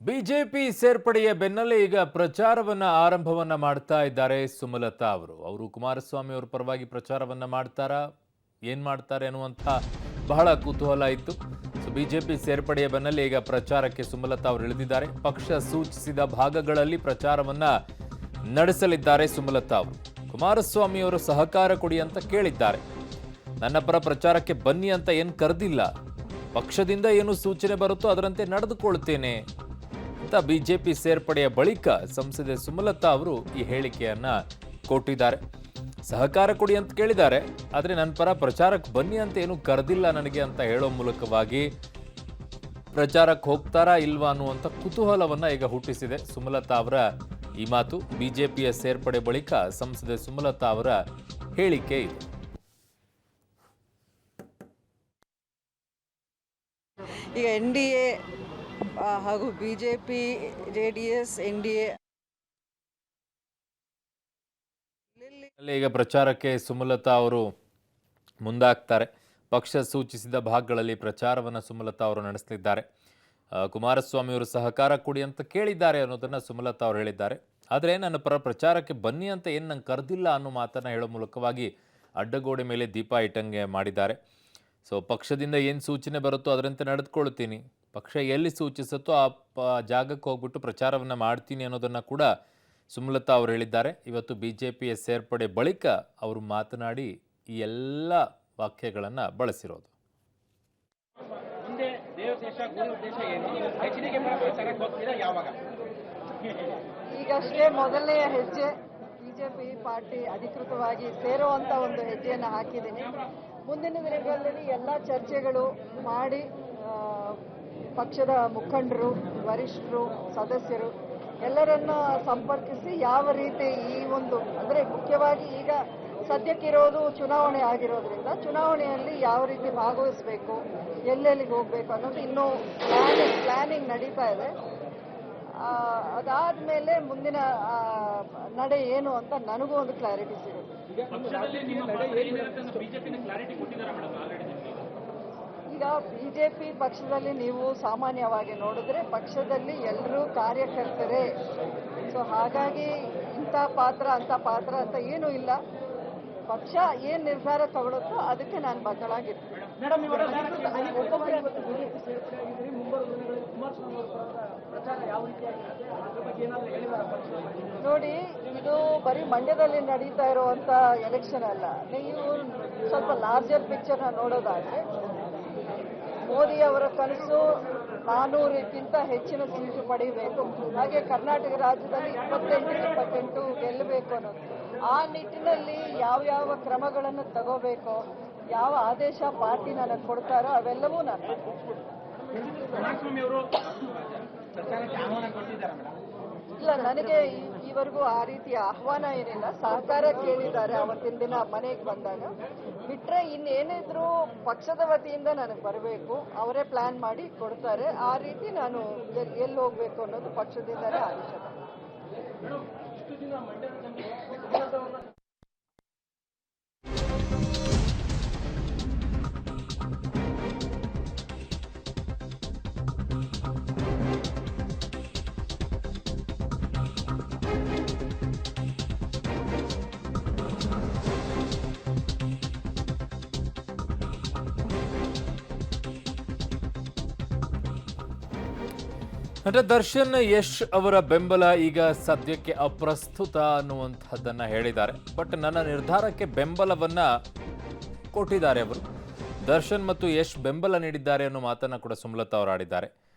BJP ಸೇರ್ಪಡೆಯ ಬೆನ್ನಲ್ಲೇ ಈಗ ಪ್ರಚಾರವನ್ನ ಆರಂಭವನ್ನ ಮಾಡ್ತಾ ಇದ್ದಾರೆ ಸುಮಲತಾ ಅವರು ಕುಮಾರಸ್ವಾಮಿ ಅವರ ಪರವಾಗಿ ಪ್ರಚಾರವನ್ನ ಏನ್ ಮಾಡ್ತಾರೆ ಅನ್ನುವಂತ ಬಹಳ ಕುತೂಹಲ ಇತ್ತು. ಬಿಜೆಪಿ ಸೇರ್ಪಡೆಯ ಬೆನ್ನಲ್ಲೇ ಈಗ ಪ್ರಚಾರಕ್ಕೆ ಸುಮಲತಾ ಅವರು ಇಳಿದಿದ್ದಾರೆ. ಪಕ್ಷ ಸೂಚಿಸಿದ ಭಾಗಗಳಲ್ಲಿ ಪ್ರಚಾರವನ್ನ ನಡೆಸಲಿದ್ದಾರೆ ಸುಮಲತಾ ಅವರು. ಕುಮಾರಸ್ವಾಮಿ ಅವರು ಸಹಕಾರ ಕೊಡಿ ಅಂತ ಕೇಳಿದ್ದಾರೆ. ನನ್ನ ಪರ ಪ್ರಚಾರಕ್ಕೆ ಬನ್ನಿ ಅಂತ ಏನು ಕರೆದಿಲ್ಲ, ಪಕ್ಷದಿಂದ ಏನು ಸೂಚನೆ ಬರುತ್ತೋ ಅದರಂತೆ ನಡೆದುಕೊಳ್ತೇನೆ ಅಂತ ಬಿಜೆಪಿ ಸೇರ್ಪಡೆಯ ಬಳಿಕ ಸಂಸದೆ ಸುಮಲತಾ ಅವರು ಈ ಹೇಳಿಕೆಯನ್ನ ಕೊಟ್ಟಿದ್ದಾರೆ. ಸಹಕಾರ ಕೊಡಿ ಅಂತ ಕೇಳಿದ್ದಾರೆ, ಆದರೆ ನನ್ನ ಪರ ಪ್ರಚಾರಕ್ಕೆ ಬನ್ನಿ ಅಂತ ಏನು ಕರೆದಿಲ್ಲ ನನಗೆ ಅಂತ ಹೇಳೋ ಮೂಲಕವಾಗಿ ಪ್ರಚಾರಕ್ಕೆ ಹೋಗ್ತಾರಾ ಇಲ್ವಾ ಅನ್ನುವಂಥ ಕುತೂಹಲವನ್ನ ಈಗ ಹುಟ್ಟಿಸಿದೆ ಸುಮಲತಾ ಅವರ ಈ ಮಾತು. ಬಿಜೆಪಿಯ ಸೇರ್ಪಡೆ ಬಳಿಕ ಸಂಸದೆ ಸುಮಲತಾ ಅವರ ಹೇಳಿಕೆ ಇದೆ. ಈಗ NDA ಹಾಗೂ ಬಿಜೆಪಿ JDS NDA ಈಗ ಪ್ರಚಾರಕ್ಕೆ ಸುಮಲತಾ ಅವರು ಮುಂದಾಗ್ತಾರೆ. ಪಕ್ಷ ಸೂಚಿಸಿದ ಭಾಗಗಳಲ್ಲಿ ಪ್ರಚಾರವನ್ನು ಸುಮಲತಾ ಅವರು ನಡೆಸಲಿದ್ದಾರೆ. ಕುಮಾರಸ್ವಾಮಿ ಅವರು ಸಹಕಾರ ಕೊಡಿ ಅಂತ ಕೇಳಿದ್ದಾರೆ ಅನ್ನೋದನ್ನ ಸುಮಲತಾ ಅವರು ಹೇಳಿದ್ದಾರೆ. ಆದರೆ ನನ್ನ ಪರ ಪ್ರಚಾರಕ್ಕೆ ಬನ್ನಿ ಅಂತ ಏನು ನಂಗೆ ಕರೆದಿಲ್ಲ ಅನ್ನೋ ಮಾತನ್ನ ಹೇಳೋ ಮೂಲಕವಾಗಿ ಅಡ್ಡಗೋಡೆ ಮೇಲೆ ದೀಪ ಇಟ್ಟಂಗೆ ಮಾಡಿದ್ದಾರೆ. ಪಕ್ಷದಿಂದ ಏನು ಸೂಚನೆ ಬರುತ್ತೋ ಅದರಂತೆ ನಡೆದುಕೊಳ್ತೀನಿ, ಪಕ್ಷ ಎಲ್ಲಿ ಸೂಚಿಸುತ್ತೋ ಆ ಜಾಗಕ್ಕೆ ಹೋಗ್ಬಿಟ್ಟು ಪ್ರಚಾರವನ್ನು ಮಾಡ್ತೀನಿ ಅನ್ನೋದನ್ನು ಕೂಡ ಸುಮಲತಾ ಅವರು ಹೇಳಿದ್ದಾರೆ. ಇವತ್ತು ಬಿಜೆಪಿಯ ಸೇರ್ಪಡೆ ಬಳಿಕ ಅವರು ಮಾತನಾಡಿ ಈ ಎಲ್ಲ ವಾಕ್ಯಗಳನ್ನು ಬಳಸಿರೋದು. ಈಗಷ್ಟೇ ಮೊದಲನೆಯ ಹೆಜ್ಜೆ ಬಿಜೆಪಿ ಪಾರ್ಟಿ ಅಧಿಕೃತವಾಗಿ ಸೇರುವಂತ ಒಂದು ಹೆಜ್ಜೆಯನ್ನು ಹಾಕಿದ್ದೀನಿ. ಮುಂದಿನ ದಿನಗಳಲ್ಲಿ ಎಲ್ಲ ಚರ್ಚೆಗಳು ಮಾಡಿ ಪಕ್ಷದ ಮುಖಂಡರು, ವರಿಷ್ಠರು, ಸದಸ್ಯರು ಎಲ್ಲರನ್ನ ಸಂಪರ್ಕಿಸಿ ಯಾವ ರೀತಿ ಈ ಒಂದು ಅಂದರೆ ಮುಖ್ಯವಾಗಿ ಈಗ ಸದ್ಯಕ್ಕಿರೋದು ಚುನಾವಣೆ ಆಗಿರೋದ್ರಿಂದ ಚುನಾವಣೆಯಲ್ಲಿ ಯಾವ ರೀತಿ ಭಾಗವಹಿಸಬೇಕು, ಎಲ್ಲೆಲ್ಲಿಗೆ ಹೋಗಬೇಕು ಅನ್ನೋದು ಇನ್ನೂ ಪ್ಲಾನಿಂಗ್ ನಡೀತಾ ಇದೆ. ಅದಾದ್ಮೇಲೆ ಮುಂದಿನ ನಡೆ ಏನು ಅಂತ ನನಗೂ ಒಂದು ಕ್ಲಾರಿಟಿ ಸಿಗುತ್ತೆ. ಈಗ ಬಿಜೆಪಿ ಪಕ್ಷದಲ್ಲಿ ನೀವು ಸಾಮಾನ್ಯವಾಗಿ ನೋಡಿದ್ರೆ ಪಕ್ಷದಲ್ಲಿ ಎಲ್ಲರೂ ಕಾರ್ಯಕರ್ತರೇ. ಹಾಗಾಗಿ ಇಂಥ ಪಾತ್ರ ಅಂಥ ಪಾತ್ರ ಅಂತ ಏನೂ ಇಲ್ಲ. ಪಕ್ಷ ಏನು ನಿರ್ಧಾರ ತಗೊಳುತ್ತೋ ಅದಕ್ಕೆ ನಾನು ಬದ್ಧಳಾಗಿರ್ತೀನಿ. ನೋಡಿ, ಇದು ಬರೀ ಮಂಡ್ಯದಲ್ಲಿ ನಡೀತಾ ಇರುವಂತ ಎಲೆಕ್ಷನ್ ಅಲ್ಲ. ನೀವು ಸ್ವಲ್ಪ ಲಾರ್ಜರ್ ಪಿಕ್ಚರ್ನ ನೋಡೋದಾದ್ರೆ ಮೋದಿ ಅವರ ಕನಸು 400ಕ್ಕಿಂತ ಹೆಚ್ಚಿನ ಸೀಟು ಪಡೆಯಬೇಕು, ಹಾಗೆ ಕರ್ನಾಟಕ ರಾಜ್ಯದಲ್ಲಿ 28 ಗೆಲ್ಲಬೇಕು ಅನ್ನೋದು. ಆ ನಿಟ್ಟಿನಲ್ಲಿ ಯಾವ್ಯಾವ ಕ್ರಮಗಳನ್ನು ತಗೋಬೇಕೋ, ಯಾವ ಆದೇಶ ಪಾರ್ಟಿ ನನಗೆ ಕೊಡ್ತಾರೋ ಅವೆಲ್ಲವೂ ನಾನು ಇಲ್ಲ. ನನಗೆ ಈವರೆಗೂ ಆ ರೀತಿಯ ಆಹ್ವಾನ ಏನಿಲ್ಲ. ಸಹಕಾರ ಕೇಳಿದ್ದಾರೆ ಅವತ್ತಿನ ದಿನ ಮನೆಗೆ ಬಂದಾಗ. ಬಿಟ್ರೆ ಇನ್ನೇನಿದ್ರು ಪಕ್ಷದ ವತಿಯಿಂದ ನನಗೆ ಬರಬೇಕು, ಅವರೇ ಪ್ಲಾನ್ ಮಾಡಿ ಕೊಡ್ತಾರೆ. ಆ ರೀತಿ ನಾನು ಎಲ್ಲಿ ಹೋಗ್ಬೇಕು ಅನ್ನೋದು ಪಕ್ಷದಿಂದಲೇ ಆದೇಶ. ನಟ ದರ್ಶನ್ ಯಶ್ ಅವರ ಬೆಂಬಲ ಈಗ ಸದ್ಯಕ್ಕೆ ಅಪ್ರಸ್ತುತ ಅನ್ನುವಂಥದ್ದನ್ನ ಹೇಳಿದ್ದಾರೆ. ಬಟ್ ನನ್ನ ನಿರ್ಧಾರಕ್ಕೆ ಬೆಂಬಲವನ್ನ ಕೊಟ್ಟಿದ್ದಾರೆ ಅವರು. ದರ್ಶನ್ ಮತ್ತು ಯಶ್ ಬೆಂಬಲ ನೀಡಿದ್ದಾರೆ ಅನ್ನೋ ಮಾತನ್ನ ಕೂಡ ಸುಮಲತಾ ಅವರು ಆಡಿದ್ದಾರೆ.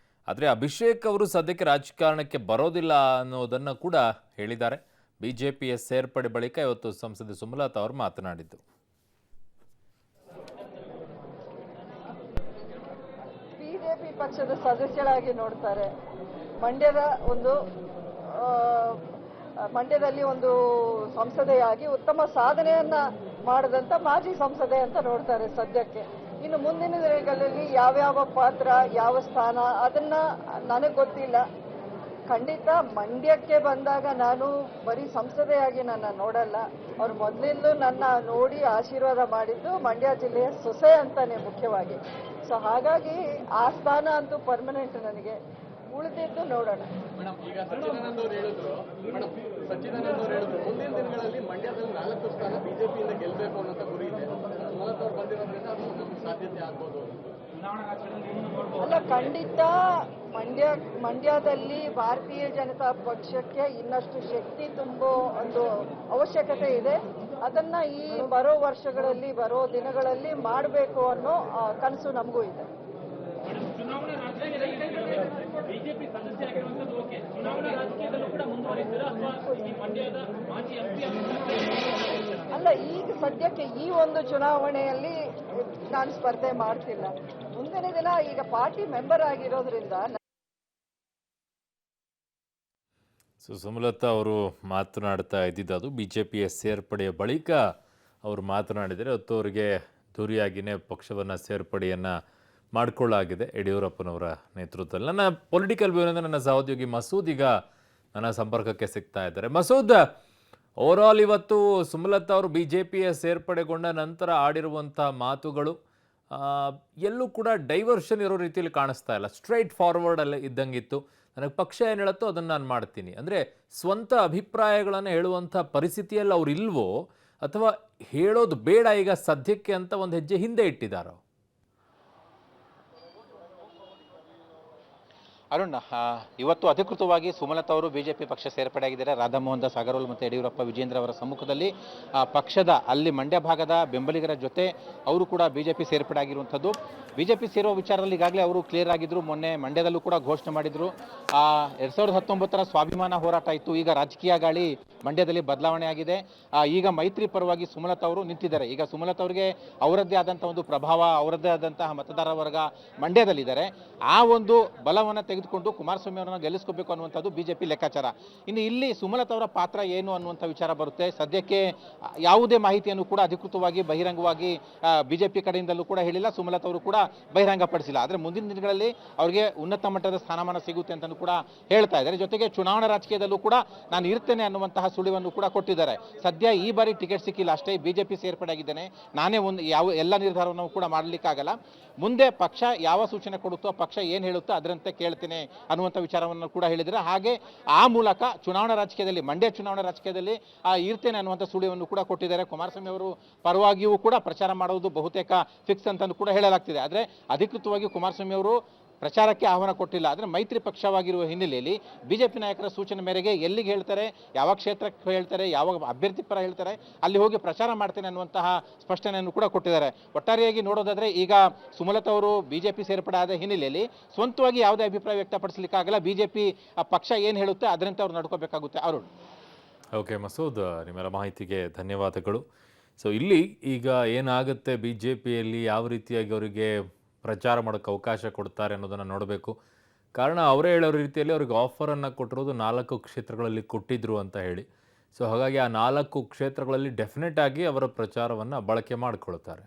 ಆದರೆ ಅಭಿಷೇಕ್ ಅವರು ಸದ್ಯಕ್ಕೆ ರಾಜಕಾರಣಕ್ಕೆ ಬರೋದಿಲ್ಲ ಅನ್ನೋದನ್ನ ಕೂಡ ಹೇಳಿದ್ದಾರೆ. ಬಿಜೆಪಿಯ ಸೇರ್ಪಡೆ ಬಳಿಕ ಇವತ್ತು ಸಂಸದೆ ಸುಮಲತಾ ಅವರು ಮಾತನಾಡಿದ್ದು. ಬಿಜೆಪಿ ಪಕ್ಷದ ಸದಸ್ಯರಾಗಿ ನೋಡ್ತಾರೆ. ಮಂಡ್ಯದಲ್ಲಿ ಒಂದು ಸಂಸದೆಯಾಗಿ ಉತ್ತಮ ಸಾಧನೆಯನ್ನ ಮಾಡಿದಂತ ಮಾಜಿ ಸಂಸದೆ ಅಂತ ನೋಡ್ತಾರೆ ಸದ್ಯಕ್ಕೆ. ಇನ್ನು ಮುಂದಿನ ದಿನಗಳಲ್ಲಿ ಯಾವ್ಯಾವ ಪಾತ್ರ, ಯಾವ ಸ್ಥಾನ ಅದನ್ನ ನನಗೆ ಗೊತ್ತಿಲ್ಲ. ಖಂಡಿತ ಮಂಡ್ಯಕ್ಕೆ ಬಂದಾಗ ನಾನು ಬರೀ ಸಂಸದೆಯಾಗಿ ನನ್ನ ನೋಡಲ್ಲ. ಅವ್ರು ಮೊದಲಿಂದಲೂ ನನ್ನ ನೋಡಿ ಆಶೀರ್ವಾದ ಮಾಡಿದ್ದು ಮಂಡ್ಯ ಜಿಲ್ಲೆಯ ಸೊಸೆ ಅಂತಾನೆ ಮುಖ್ಯವಾಗಿ. ಹಾಗಾಗಿ ಆ ಸ್ಥಾನ ಅಂತೂ ಪರ್ಮನೆಂಟ್ ನನಗೆ. ಉಳಿದಿದ್ದು ನೋಡೋಣ. ಮೇಡಮ್, ಈಗ ಸಚ್ಚಿದಾನಂದ ಅವರು ಹೇಳಿದ್ರು ಮುಂದಿನ ದಿನಗಳಲ್ಲಿ ಮಂಡ್ಯದಲ್ಲಿ 4 ಸ್ಥಾನ ಬಿಜೆಪಿಯಿಂದ ಗೆಲ್ಲಬೇಕು ಅನ್ನೋ ಗುರಿ ಇದೆ. ಸುಮಲತಾ ಅವರು ಬಂದಿರೋದ್ರಿಂದ ಅದು ನಮ್ಗೆ ಸಾಧ್ಯತೆ ಆಗ್ಬೋದು. ಅಲ್ಲ, ಖಂಡಿತ ಮಂಡ್ಯದಲ್ಲಿ ಭಾರತೀಯ ಜನತಾ ಪಕ್ಷಕ್ಕೆ ಇನ್ನಷ್ಟು ಶಕ್ತಿ ತುಂಬೋ ಒಂದು ಅವಶ್ಯಕತೆ ಇದೆ. ಅದನ್ನ ಈ ಬರೋ ವರ್ಷಗಳಲ್ಲಿ, ಬರೋ ದಿನಗಳಲ್ಲಿ ಮಾಡಬೇಕು ಅನ್ನೋ ಕನಸು ನಮಗೂ ಇದೆ. ಚುನಾವಣಾ ರಾಜಕೀಯದಲ್ಲಿ ಬಿಜೆಪಿ ಸದಸ್ಯ ಆಗಿರುವಂತದ್ದು ಓಕೆ, ಚುನಾವಣಾ ರಾಜಕೀಯದಲ್ಲೂ ಕೂಡ ಮುಂದುವರಿತೀರಾ ಅಥವಾ ಈ ಮಂಡ್ಯದ ಮಾಜಿ ಎಂಪಿ ಅಲ್ಲ, ಈಗ ಸದ್ಯಕ್ಕೆ ಈ ಒಂದು ಚುನಾವಣೆಯಲ್ಲಿ ನಾನು ಸ್ಪರ್ಧೆ ಮಾಡ್ತಿಲ್ಲ. ಮುಂದಿನ ದಿನ ಈಗ ಪಾರ್ಟಿ ಮೆಂಬರ್ ಆಗಿರೋದ್ರಿಂದ. ಸುಮಲತಾ ಅವರು ಮಾತನಾಡ್ತಾ ಇದ್ದಿದ್ದು ಅದು ಬಿಜೆಪಿಯ ಸೇರ್ಪಡೆಯ ಬಳಿಕ ಅವರು ಮಾತನಾಡಿದರೆ ಹೊತ್ತು ಅವರಿಗೆ ಧುರಿಯಾಗಿಯೇ ಪಕ್ಷವನ್ನು ಸೇರ್ಪಡೆಯನ್ನು ಮಾಡಿಕೊಳ್ಳಲಾಗಿದೆ ಯಡಿಯೂರಪ್ಪನವರ ನೇತೃತ್ವದಲ್ಲಿ. ನನ್ನ ಪೊಲಿಟಿಕಲ್ ಬ್ಯೂರೋದಿಂದ ನನ್ನ ಸಹೋದ್ಯೋಗಿ ಮಸೂದ್ ಈಗ ನನ್ನ ಸಂಪರ್ಕಕ್ಕೆ ಸಿಗ್ತಾ ಇದ್ದಾರೆ. ಮಸೂದ್, ಓವರಾಲ್ ಇವತ್ತು ಸುಮಲತಾ ಅವರು ಬಿಜೆಪಿಯ ಸೇರ್ಪಡೆಗೊಂಡ ನಂತರ ಆಡಿರುವಂಥ ಮಾತುಗಳು ಎಲ್ಲೂ ಕೂಡ ಡೈವರ್ಷನ್ ಇರೋ ರೀತಿಯಲ್ಲಿ ಕಾಣಿಸ್ತಾ ಇಲ್ಲ, ಸ್ಟ್ರೈಟ್ ಫಾರ್ವರ್ಡ್ ಅಲ್ಲಿ ಇದ್ದಂಗಿತ್ತು. ನನಗೆ ಪಕ್ಷ ಏನು ಹೇಳುತ್ತೋ ಅದನ್ನು ನಾನು ಮಾಡ್ತೀನಿ ಅಂದರೆ ಸ್ವಂತ ಅಭಿಪ್ರಾಯಗಳನ್ನು ಹೇಳುವಂಥ ಪರಿಸ್ಥಿತಿಯಲ್ಲಿ ಅವ್ರು ಇಲ್ವೋ ಅಥವಾ ಹೇಳೋದು ಬೇಡ ಈಗ ಸದ್ಯಕ್ಕೆ ಅಂತ ಒಂದು ಹೆಜ್ಜೆ ಹಿಂದೆ ಇಟ್ಟಿದ್ದಾರೋ? ಅರುಣ್, ಇವತ್ತು ಅಧಿಕೃತವಾಗಿ ಸುಮಲತಾ ಅವರು ಬಿಜೆಪಿ ಪಕ್ಷ ಸೇರ್ಪಡೆಯಾಗಿದ್ದಾರೆ. ರಾಧಾಮೋಹನ್ ದಾಸ್ ಅಗರ್ವಾಲ್ ಮತ್ತು ಯಡಿಯೂರಪ್ಪ ವಿಜೇಂದ್ರ ಅವರ ಸಮ್ಮುಖದಲ್ಲಿ ಪಕ್ಷದ ಅಲ್ಲಿ ಮಂಡ್ಯ ಭಾಗದ ಬೆಂಬಲಿಗರ ಜೊತೆ ಅವರು ಕೂಡ ಬಿಜೆಪಿ ಸೇರ್ಪಡೆ ಆಗಿರುವಂಥದ್ದು. ಬಿಜೆಪಿ ಸೇರುವ ವಿಚಾರದಲ್ಲಿ ಈಗಾಗಲೇ ಅವರು ಕ್ಲಿಯರ್ ಆಗಿದ್ರು. ಮೊನ್ನೆ ಮಂಡ್ಯದಲ್ಲೂ ಕೂಡ ಘೋಷಣೆ ಮಾಡಿದ್ರು. 2019ರ ಸ್ವಾಭಿಮಾನ ಹೋರಾಟ ಇತ್ತು, ಈಗ ರಾಜಕೀಯ ಗಾಳಿ ಮಂಡ್ಯದಲ್ಲಿ ಬದಲಾವಣೆ ಆಗಿದೆ. ಈಗ ಮೈತ್ರಿ ಪರವಾಗಿ ಸುಮಲತಾ ಅವರು ನಿಂತಿದ್ದಾರೆ. ಈಗ ಸುಮಲತಾ ಅವರಿಗೆ ಅವರದ್ದೇ ಆದಂಥ ಒಂದು ಪ್ರಭಾವ, ಅವರದ್ದೇ ಆದಂತಹ ಮತದಾರ ವರ್ಗ ಮಂಡ್ಯದಲ್ಲಿದ್ದಾರೆ. ಆ ಒಂದು ಬಲವನ್ನು ತೆಗೆದುಕೊಂಡು ಕುಮಾರಸ್ವಾಮಿ ಅವರನ್ನು ಗೆಲ್ಲಿಸ್ಕೋಬೇಕು ಅನ್ನುವಂಥದ್ದು ಬಿಜೆಪಿ ಲೆಕ್ಕಾಚಾರ. ಇನ್ನು ಇಲ್ಲಿ ಸುಮಲತಾ ಅವರ ಪಾತ್ರ ಏನು ಅನ್ನುವಂಥ ವಿಚಾರ ಬರುತ್ತೆ. ಸದ್ಯಕ್ಕೆ ಯಾವುದೇ ಮಾಹಿತಿಯನ್ನು ಕೂಡ ಅಧಿಕೃತವಾಗಿ ಬಹಿರಂಗವಾಗಿ ಬಿಜೆಪಿ ಕಡೆಯಿಂದಲೂ ಕೂಡ ಹೇಳಿಲ್ಲ, ಸುಮಲತಾ ಅವರು ಕೂಡ ಬಹಿರಂಗಪಡಿಸಿಲ್ಲ. ಆದರೆ ಮುಂದಿನ ದಿನಗಳಲ್ಲಿ ಅವರಿಗೆ ಉನ್ನತ ಮಟ್ಟದ ಸ್ಥಾನಮಾನ ಸಿಗುತ್ತೆ ಅಂತಲೂ ಕೂಡ ಹೇಳ್ತಾ ಇದ್ದಾರೆ. ಜೊತೆಗೆ ಚುನಾವಣಾ ರಾಜಕೀಯದಲ್ಲೂ ಕೂಡ ನಾನು ಇರ್ತೇನೆ ಅನ್ನುವಂತಹ ಸುಳಿವನ್ನು ಕೂಡ ಕೊಟ್ಟಿದ್ದಾರೆ. ಸದ್ಯ ಈ ಬಾರಿ ಟಿಕೆಟ್ ಸಿಕ್ಕಿಲ್ಲ ಅಷ್ಟೇ, ಬಿಜೆಪಿ ಸೇರ್ಪಡೆ ಆಗಿದ್ದೇನೆ, ನಾನೇ ಎಲ್ಲ ನಿರ್ಧಾರವನ್ನು ಕೂಡ ಮಾಡಲಿಕ್ಕಾಗಲ್ಲ, ಮುಂದೆ ಪಕ್ಷ ಯಾವ ಸೂಚನೆ ಕೊಡುತ್ತೋ, ಪಕ್ಷ ಏನು ಹೇಳುತ್ತೋ ಅದರಂತೆ ಕೇಳ್ತೇನೆ ಅನ್ನುವಂಥ ವಿಚಾರವನ್ನು ಕೂಡ ಹೇಳಿದರೆ. ಹಾಗೆ ಆ ಮೂಲಕ ಚುನಾವಣಾ ರಾಜಕೀಯದಲ್ಲಿ, ಮಂಡ್ಯ ಚುನಾವಣಾ ರಾಜಕೀಯದಲ್ಲಿ ಇರ್ತೇನೆ ಅನ್ನುವಂಥ ಸುಳಿವನ್ನು ಕೂಡ ಕೊಟ್ಟಿದ್ದಾರೆ. ಕುಮಾರಸ್ವಾಮಿ ಅವರು ಪರವಾಗಿಯೂ ಕೂಡ ಪ್ರಚಾರ ಮಾಡುವುದು ಬಹುತೇಕ ಫಿಕ್ಸ್ ಅಂತ ಕೂಡ ಹೇಳಲಾಗ್ತಿದೆ. ಆದರೆ ಅಧಿಕೃತವಾಗಿ ಕುಮಾರಸ್ವಾಮಿ ಅವರು ಪ್ರಚಾರಕ್ಕೆ ಆಹ್ವಾನ ಕೊಟ್ಟಿಲ್ಲ. ಆದರೆ ಮೈತ್ರಿ ಪಕ್ಷವಾಗಿರುವ ಹಿನ್ನೆಲೆಯಲ್ಲಿ ಬಿಜೆಪಿ ನಾಯಕರ ಸೂಚನೆ ಮೇರೆಗೆ ಎಲ್ಲಿಗೆ ಹೇಳ್ತಾರೆ, ಯಾವ ಕ್ಷೇತ್ರಕ್ಕೆ ಹೇಳ್ತಾರೆ, ಯಾವ ಅಭ್ಯರ್ಥಿ ಪರ ಹೇಳ್ತಾರೆ ಅಲ್ಲಿ ಹೋಗಿ ಪ್ರಚಾರ ಮಾಡ್ತೇನೆ ಅನ್ನುವಂತಹ ಸ್ಪಷ್ಟನೆಯನ್ನು ಕೂಡ ಕೊಟ್ಟಿದ್ದಾರೆ. ಒಟ್ಟಾರೆಯಾಗಿ ನೋಡೋದಾದ್ರೆ ಈಗ ಸುಮಲತಾ ಅವರು ಬಿಜೆಪಿ ಸೇರ್ಪಡೆ ಆದ ಹಿನ್ನೆಲೆಯಲ್ಲಿ ಸ್ವಂತವಾಗಿ ಯಾವುದೇ ಅಭಿಪ್ರಾಯ ವ್ಯಕ್ತಪಡಿಸಲಿಕ್ಕಾಗಲ್ಲ. ಬಿಜೆಪಿ ಪಕ್ಷ ಏನು ಹೇಳುತ್ತೆ ಅದರಂತೆ ಅವ್ರು ನಡ್ಕೋಬೇಕಾಗುತ್ತೆ. ಅರುಣ್. ಓಕೆ ಮಸೂದ್, ನಿಮ್ಮೆಲ್ಲ ಮಾಹಿತಿಗೆ ಧನ್ಯವಾದಗಳು. ಸೊ ಇಲ್ಲಿ ಈಗ ಏನಾಗುತ್ತೆ, ಬಿ ಜೆ ಪಿಯಲ್ಲಿ ಯಾವ ರೀತಿಯಾಗಿ ಅವರಿಗೆ ಪ್ರಚಾರ ಮಾಡೋಕ್ಕೆ ಅವಕಾಶ ಕೊಡ್ತಾರೆ ಅನ್ನೋದನ್ನು ನೋಡಬೇಕು. ಕಾರಣ ಅವರೇ ಹೇಳೋ ರೀತಿಯಲ್ಲಿ ಅವ್ರಿಗೆ ಆಫರನ್ನು ಕೊಟ್ಟಿರೋದು 4 ಕ್ಷೇತ್ರಗಳಲ್ಲಿ ಕೊಟ್ಟಿದ್ರು ಅಂತ ಹೇಳಿ. ಸೊ ಹಾಗಾಗಿ ಆ 4 ಕ್ಷೇತ್ರಗಳಲ್ಲಿ ಡೆಫಿನೆಟ್ ಆಗಿ ಅವರ ಪ್ರಚಾರವನ್ನು ಬಳಕೆ ಮಾಡಿಕೊಳ್ತಾರೆ.